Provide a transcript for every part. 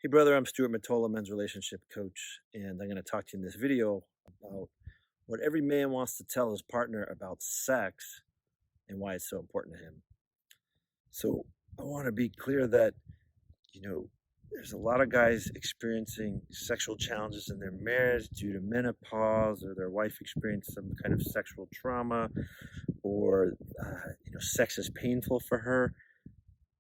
Hey, brother, I'm Stuart Matola, men's relationship coach, and I'm going to talk to you in this video about what every man wants to tell his partner about sex and why it's so important to him. So, I want to be clear that, you know, there's a lot of guys experiencing sexual challenges in their marriage due to menopause, or their wife experienced some kind of sexual trauma, or, sex is painful for her.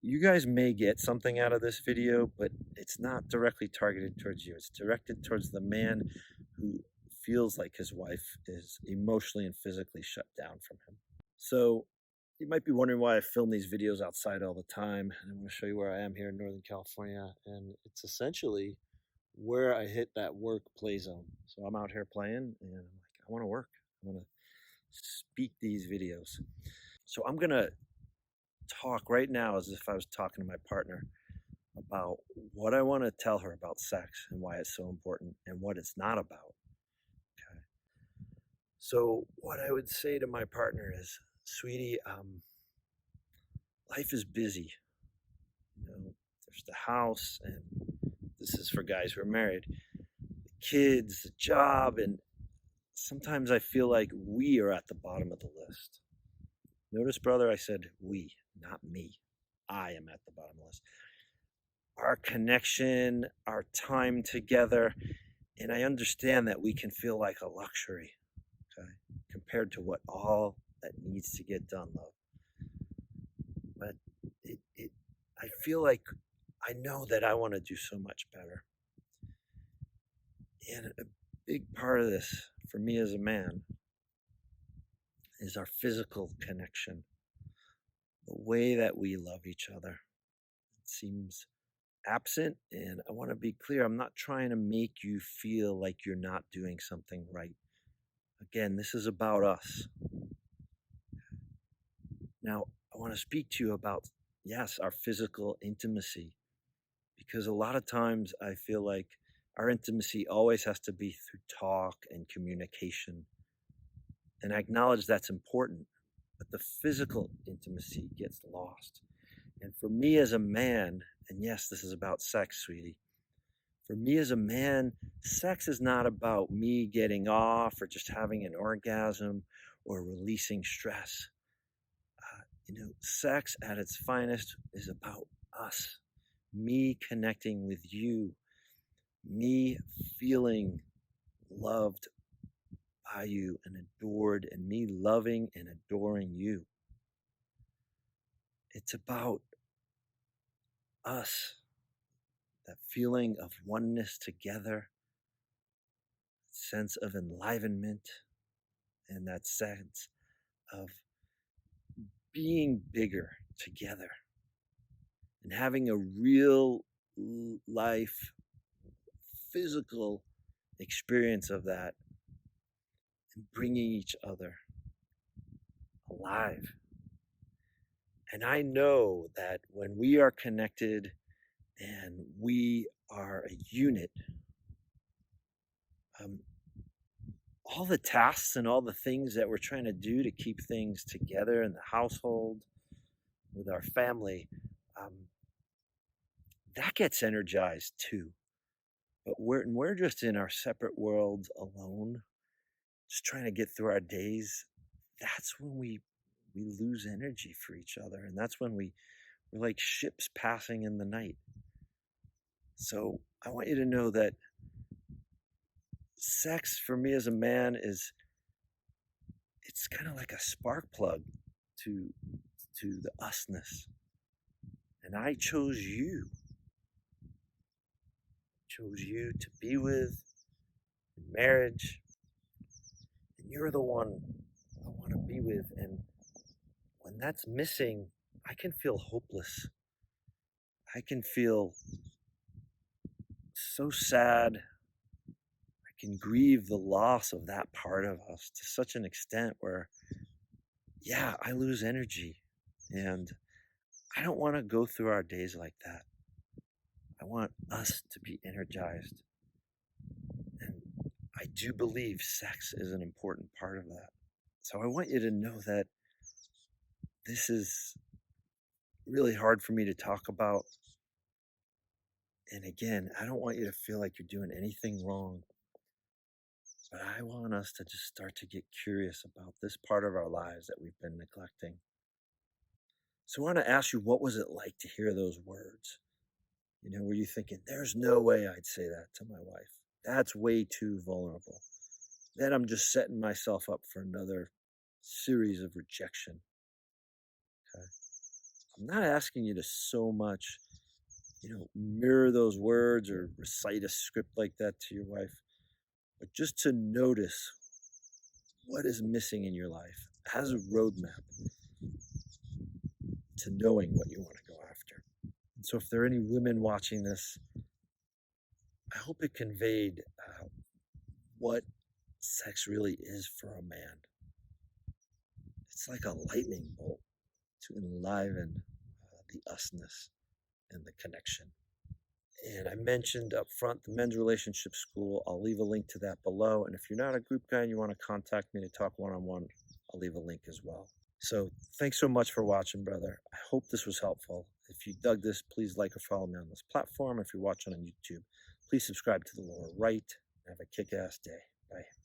You guys may get something out of this video, but it's not directly targeted towards you. It's directed towards the man who feels like his wife is emotionally and physically shut down from him. So you might be wondering why I film these videos outside all the time. And I'm going to show you where I am here in Northern California. And it's essentially where I hit that work play zone. So I'm out here playing and I'm like, I want to work. I want to speak these videos. So I'm going to talk right now as if I was talking to my partner about what I want to tell her about sex and why it's so important and what it's not about. Okay. So, what I would say to my partner is, sweetie, life is busy. There's the house, and this is for guys who are married, the kids, the job, and sometimes I feel like we are at the bottom of the list. Notice, brother, I said we, not me. I am at the bottom of the list. Our connection, our time together, and I understand that we can feel like a luxury, okay, compared to what all that needs to get done, love. But I feel like I know that I want to do so much better. And a big part of this for me as a man is our physical connection, the way that we love each other. It seems absent, and I want to be clear, I'm not trying to make you feel like you're not doing something right. Again, this is about us. Now, I want to speak to you about, yes, our physical intimacy, because a lot of times I feel like our intimacy always has to be through talk and communication. And I acknowledge that's important, but the physical intimacy gets lost. And for me as a man, and yes, this is about sex, sweetie. For me as a man, sex is not about me getting off or just having an orgasm or releasing stress. Sex at its finest is about us, me connecting with you, me feeling loved by you and adored, and me loving and adoring you. It's about us, that feeling of oneness together, sense of enlivenment, and that sense of being bigger together and having a real life physical experience of that and bringing each other alive. And I know that when we are connected and we are a unit, um, all the tasks and all the things that we're trying to do to keep things together in the household, with our family, um, that gets energized too. But we're just in our separate worlds alone, just trying to get through our days. That's when we lose energy for each other, and that's when we're like ships passing in the night. So I want you to know that sex for me as a man is it's kind of like a spark plug to the usness. And I chose you to be with in marriage, and you're the one I want to be with. And when that's missing, I can feel hopeless. I can feel so sad. I can grieve the loss of that part of us to such an extent where, yeah, I lose energy. And I don't want to go through our days like that. I want us to be energized. And I do believe sex is an important part of that. So I want you to know that this is really hard for me to talk about. And again, I don't want you to feel like you're doing anything wrong, but I want us to just start to get curious about this part of our lives that we've been neglecting. So I want to ask you, what was it like to hear those words? Were you thinking, there's no way I'd say that to my wife? That's way too vulnerable. Then I'm just setting myself up for another series of rejection. Okay. I'm not asking you to so much, mirror those words or recite a script like that to your wife, but just to notice what is missing in your life as a roadmap to knowing what you want to go after. And so, if there are any women watching this, I hope it conveyed what sex really is for a man. It's like a lightning bolt to enliven the usness and the connection. And I mentioned up front the Men's Relationship School. I'll leave a link to that below. And if you're not a group guy and you want to contact me to talk one-on-one, I'll leave a link as well. So thanks so much for watching, brother. I hope this was helpful. If you dug this, please like or follow me on this platform. If you're watching on YouTube, please subscribe to the lower right. Have a kick-ass day. Bye.